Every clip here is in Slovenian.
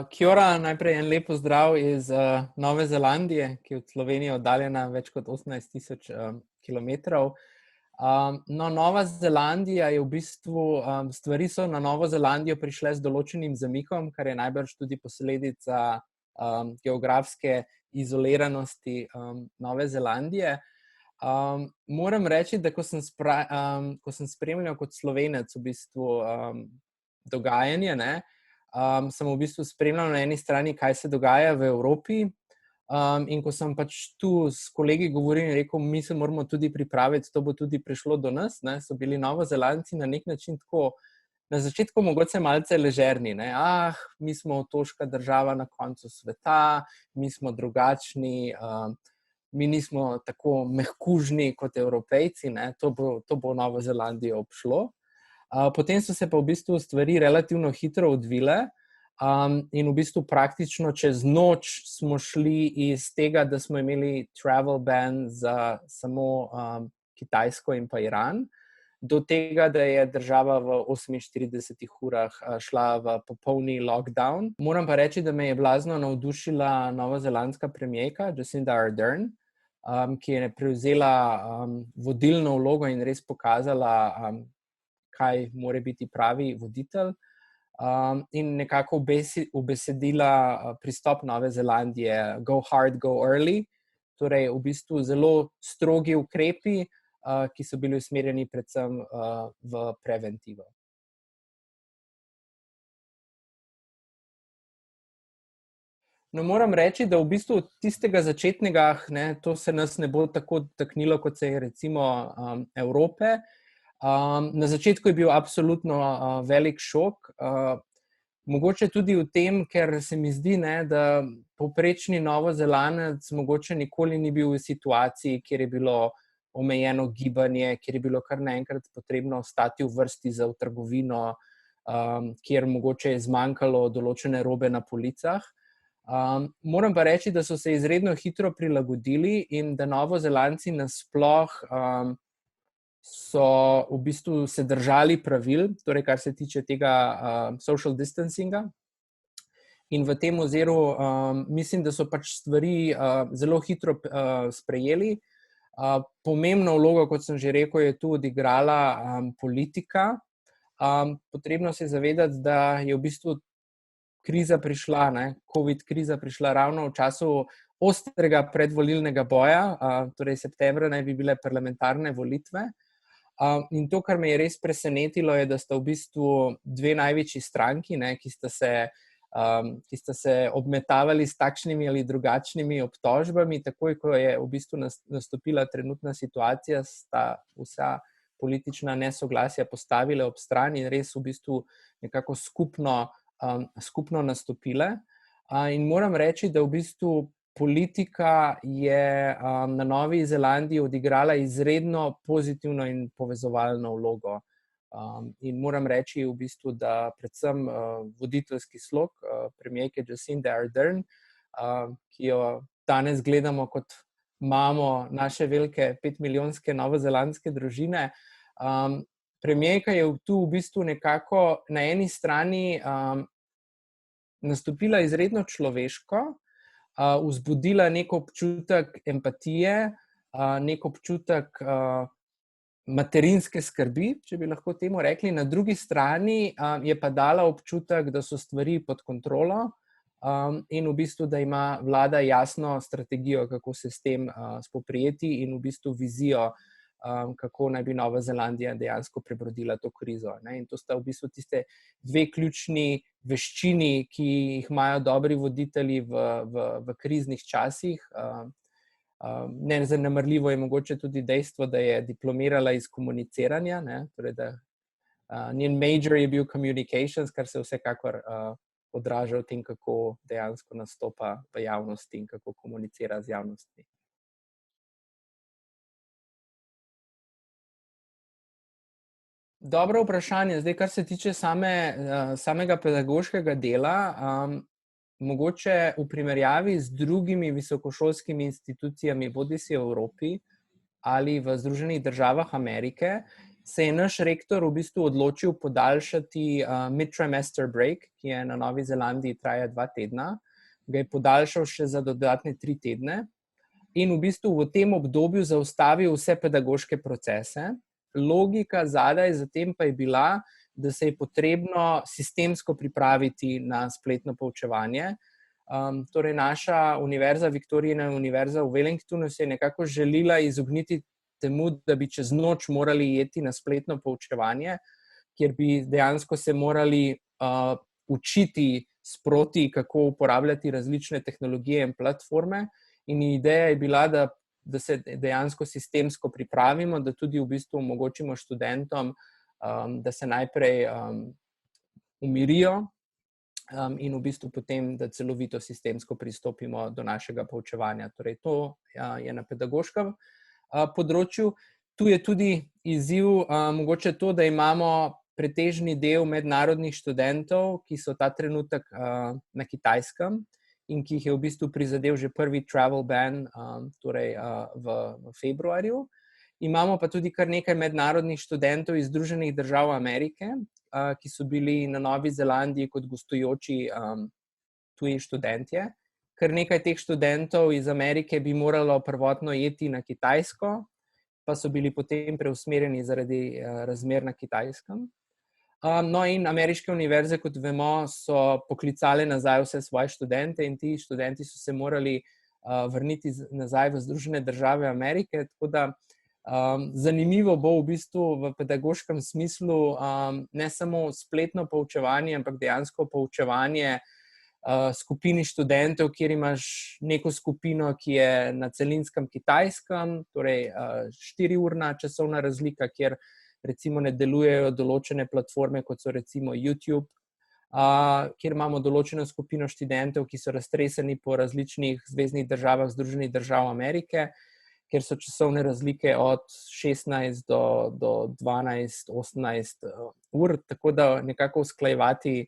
Kia ora, najprej en lep pozdrav iz Nove Zelandije, ki je od Slovenije oddaljena več kot 18.000 kilometrov. No, Nova Zelandija je v bistvu, stvari so na Novo Zelandijo prišle z določenim zamikom, kar je najbrž tudi posledica geografske izoliranosti Nove Zelandije. Moram reči, da ko sem spremljal kot Slovenec v bistvu dogajanje, sem v bistvu spremljal na eni strani, kaj se dogaja v Evropi, in ko sem pač tu s kolegi govoril in rekel, mi se moramo tudi pripraviti, to bo tudi prišlo do nas, so bili Novozelandci na nek način tako, na začetku mogoče malce ležerni, mi smo otoška država na koncu sveta, mi smo drugačni, mi nismo tako mehkužni kot Evropejci, to bo Novo Zelandijo obšlo. Potem so se pa v bistvu stvari relativno hitro odvile in v bistvu praktično čez noč smo šli iz tega, da smo imeli travel ban za samo Kitajsko in pa Iran, do tega, da je država v 48 urah šla v popolni lockdown. Moram pa reči, da me je blazno navdušila novozelandska premierka Jacinda Ardern, ki je prevzela vodilno vlogo in res pokazala, kaj mora biti pravi voditelj, in nekako ubesedila pristop Nove Zelandije go hard, go early, torej v bistvu zelo strogi ukrepi, ki so bili usmerjeni predvsem v preventivo. No, moram reči, da v bistvu tistega začetnega, to se nas ne bo tako dotaknilo, kot se je recimo Evrope. Na začetku je bil absolutno velik šok, mogoče tudi v tem, ker se mi zdi, da povprečni Novozelandec mogoče nikoli ni bil v situaciji, kjer je bilo omejeno gibanje, kjer je bilo kar naenkrat potrebno stati v vrsti za v trgovino, kjer mogoče je zmanjkalo določene robe na policah. Moram pa reči, da so se izredno hitro prilagodili in da Novozelandci nasploh so v bistvu se držali pravil, torej kar se tiče tega social distancinga. In v tem oziru mislim, da so pač stvari zelo hitro sprejeli. Pomembno vlogo, kot sem že rekel, je tu odigrala politika. Potrebno se je zavedati, da je v bistvu kriza prišla, COVID kriza prišla ravno v času ostrega predvolilnega boja, torej septembra naj bi bile parlamentarne volitve. In to, kar me je res presenetilo, je, da sta v bistvu dve največji stranki, ki sta se obmetavali s takšnimi ali drugačnimi obtožbami, takoj, ko je v bistvu nastopila trenutna situacija, sta vsa politična nesoglasja postavile ob strani in res v bistvu nekako skupno nastopile. In moram reči, da v bistvu politika je na Novi Zelandiji odigrala izredno pozitivno in povezovalno vlogo. In moram reči v bistvu, da predvsem voditeljski slog premierke Jacinde Ardern, ki jo danes gledamo kot mamo naše velike 5-milijonske novozelandske družine. Premierka je tu v bistvu nekako na eni strani nastopila izredno človeško, vzbudila nek občutek empatije, nek občutek materinske skrbi, če bi lahko temu rekli. Na drugi strani je pa dala občutek, da so stvari pod kontrolo in v bistvu, da ima vlada jasno strategijo, kako se s tem spoprijeti in v bistvu vizijo, kako naj bi Nova Zelandija dejansko prebrodila to krizo. In to sta v bistvu tiste dve ključni veščini, ki jih imajo dobri voditelji v kriznih časih. Nezanemarljivo je mogoče tudi dejstvo, da je diplomirala iz komuniciranja, torej da njen major je bil communications, kar se vsekakor odraža v tem, kako dejansko nastopa v javnosti in kako komunicira z javnostmi. Dobro vprašanje. Zdaj, kar se tiče samega pedagoškega dela, mogoče v primerjavi z drugimi visokošolskimi institucijami, bodisi v Evropi ali v Združenih državah Amerike, se je naš rektor v bistvu odločil podaljšati mid-trimester break, ki je na Novi Zelandiji traja 2 tedna, ga je podaljšal še za dodatne 3 tedne in v bistvu v tem obdobju zaustavil vse pedagoške procese. Logika zadaj za tem pa je bila, da se je potrebno sistemsko pripraviti na spletno poučevanje. Torej naša univerza, Viktorijina univerza v Wellingtonu, se je nekako želila izogniti temu, da bi čez noč morali iti na spletno poučevanje, kjer bi dejansko se morali učiti sproti, kako uporabljati različne tehnologije in platforme. In ideja je bila, da se dejansko sistemsko pripravimo, da tudi v bistvu omogočimo študentom, da se najprej umirijo in v bistvu potem, da celovito sistemsko pristopimo do našega poučevanja. Torej, to je na pedagoškem področju. Tu je tudi izziv mogoče to, da imamo pretežni del mednarodnih študentov, ki so ta trenutek na Kitajskem in ki jih je v bistvu prizadel že prvi travel ban, torej v februarju. Imamo pa tudi kar nekaj mednarodnih študentov iz Združenih držav Amerike, ki so bili na Novi Zelandiji kot gostujoči tuji študentje. Kar nekaj teh študentov iz Amerike bi moralo prvotno iti na Kitajsko, pa so bili potem preusmerjeni zaradi razmer na Kitajskem. No in ameriške univerze, kot vemo, so poklicale nazaj vse svoje študente in ti študenti so se morali vrniti nazaj v Združene države Amerike, tako da zanimivo bo v bistvu v pedagoškem smislu ne samo spletno poučevanje, ampak dejansko poučevanje skupini študentov, kjer imaš neko skupino, ki je na celinskem Kitajskem, torej 4-urna časovna razlika, kjer recimo ne delujejo določene platforme, kot so recimo YouTube, kjer imamo določeno skupino študentov, ki so raztreseni po različnih zveznih državah Združenih držav Amerike, kjer so časovne razlike od 16 do 12, 18 ur, tako da nekako usklajevati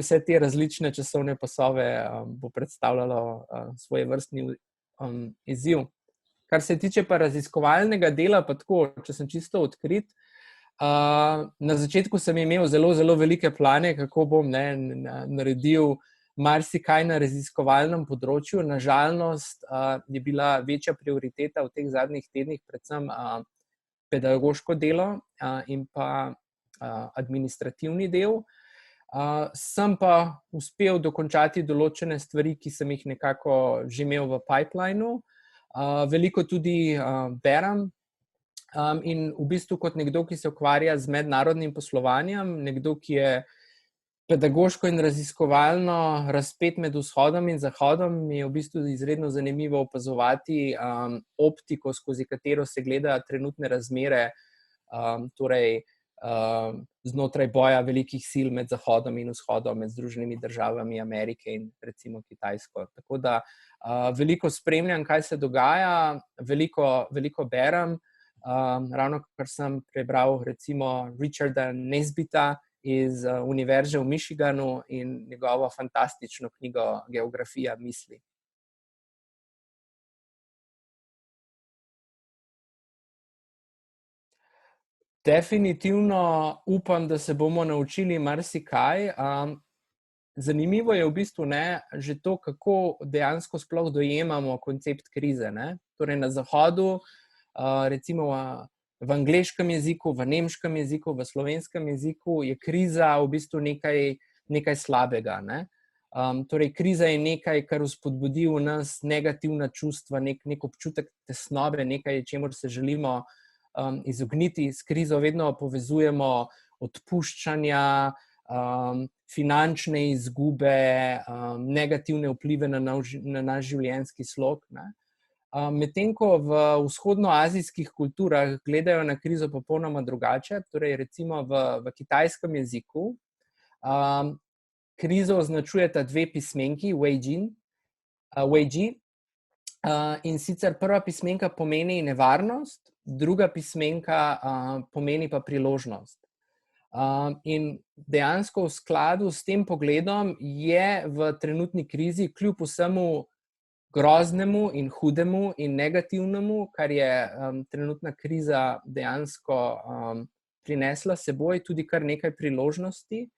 vse te različne časovne pasove bo predstavljalo svojevrstni izziv. Kar se tiče pa raziskovalnega dela, pa tako, če sem čisto odkrit, na začetku sem imel zelo, zelo velike plane, kako bom naredil marsikaj na raziskovalnem področju. Na žalost je bila večja prioriteta v teh zadnjih tednih predvsem pedagoško delo in pa administrativni del. Sem pa uspel dokončati določene stvari, ki sem jih nekako že imel v pipelineu. Veliko tudi berem in v bistvu kot nekdo, ki se ukvarja z mednarodnim poslovanjem, nekdo, ki je pedagoško in raziskovalno razpet med vzhodom in zahodom, mi je v bistvu izredno zanimivo opazovati optiko, skozi katero se gleda trenutne razmere, torej znotraj boja velikih sil med Zahodom in Vzhodom, med Združenimi državami Amerike in recimo Kitajsko. Tako da veliko spremljam, kaj se dogaja, veliko berem. Ravno kar sem prebral recimo Richarda Nesbita iz Univerze v Michiganu in njegovo fantastično knjigo Geografija misli. Definitivno upam, da se bomo naučili marsikaj. Zanimivo je v bistvu že to, kako dejansko sploh dojemamo koncept krize. Torej na Zahodu, recimo v angleškem jeziku, v nemškem jeziku, v slovenskem jeziku je kriza v bistvu nekaj slabega. Torej kriza je nekaj, kar vzpodbudi v nas negativna čustva, nek občutek tesnobe, nekaj, čemur se želimo izogniti. S krizo vedno povezujemo odpuščanja, finančne izgube, negativne vplive na naš življenjski slog. Medtem ko v vzhodnoazijskih kulturah gledajo na krizo popolnoma drugače, torej recimo v kitajskem jeziku krizo označujeta 2 pismenki, Weijin, in sicer prva pismenka pomeni nevarnost, druga pismenka pomeni pa priložnost. In dejansko v skladu s tem pogledom je v trenutni krizi kljub vsemu groznemu in hudemu in negativnemu, kar je trenutna kriza dejansko prinesla seboj, tudi kar nekaj priložnosti.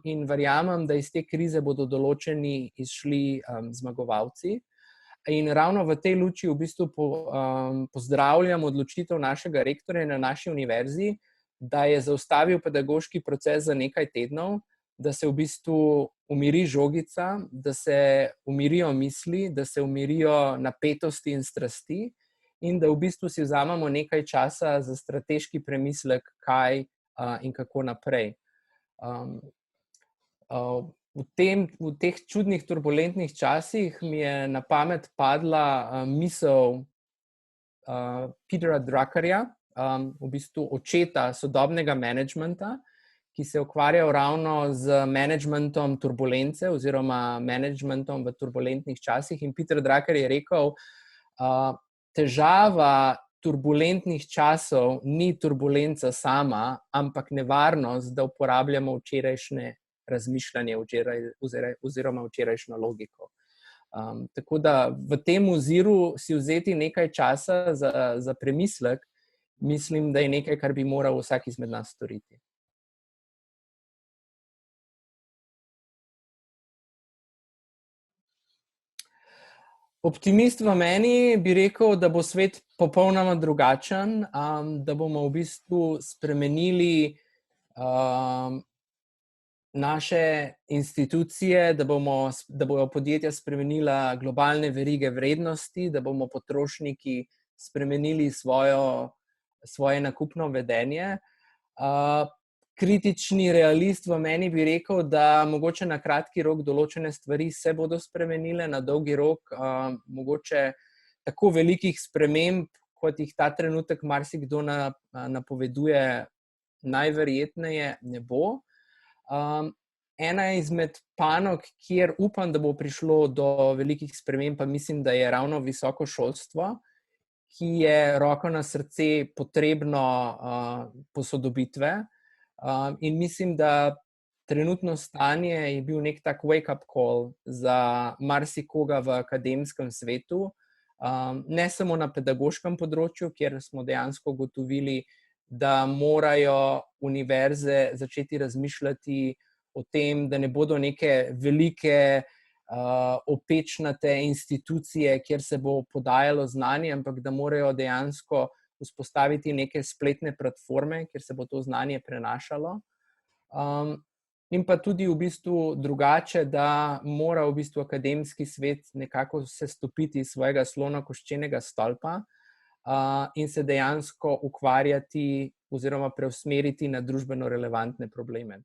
In verjamem, da iz te krize bodo določeni izšli zmagovalci. In ravno v tej luči v bistvu pozdravljam odločitev našega rektorja na naši univerzi, da je zaustavil pedagoški proces za nekaj tednov, da se v bistvu umiri žogica, da se umirijo misli, da se umirijo napetosti in strasti in da v bistvu si vzamemo nekaj časa za strateški premislek, kaj in kako naprej. V teh čudnih, turbulentnih časih mi je na pamet padla misel Petera Druckerja, v bistvu očeta sodobnega menedžmenta, ki se je ukvarjal ravno z menedžmentom turbulence oziroma menedžmentom v turbulentnih časih. In Peter Drucker je rekel, težava turbulentnih časov ni turbulenca sama, ampak nevarnost, da uporabljamo včerajšnje razmišljanje oziroma včerajšnjo logiko. Tako da v tem oziru si vzeti nekaj časa za premislek, mislim, da je nekaj, kar bi moral vsak izmed nas storiti. Optimist v meni bi rekel, da bo svet popolnoma drugačen, da bomo v bistvu spremenili naše institucije, da bodo podjetja spremenila globalne verige vrednosti, da bomo potrošniki spremenili svoje nakupno vedenje. Kritični realist v meni bi rekel, da mogoče na kratki rok določene stvari se bodo spremenile, na dolgi rok mogoče tako velikih sprememb, kot jih ta trenutek marsikdo napoveduje, najverjetneje ne bo. Ena izmed panog, kjer upam, da bo prišlo do velikih sprememb, pa mislim, da je ravno visoko šolstvo, ki je roko na srce potrebno posodobitve. In mislim, da trenutno stanje je bil nek tak wake-up call za marsikoga v akademskem svetu, ne samo na pedagoškem področju, kjer smo dejansko ugotovili, da morajo univerze začeti razmišljati o tem, da ne bodo neke velike opečnate institucije, kjer se bo podajalo znanje, ampak da morajo dejansko vzpostaviti neke spletne platforme, kjer se bo to znanje prenašalo. In pa tudi v bistvu drugače, da mora v bistvu akademski svet nekako sestopiti iz svojega slonokoščenega stolpa in se dejansko ukvarjati oziroma preusmeriti na družbeno relevantne probleme.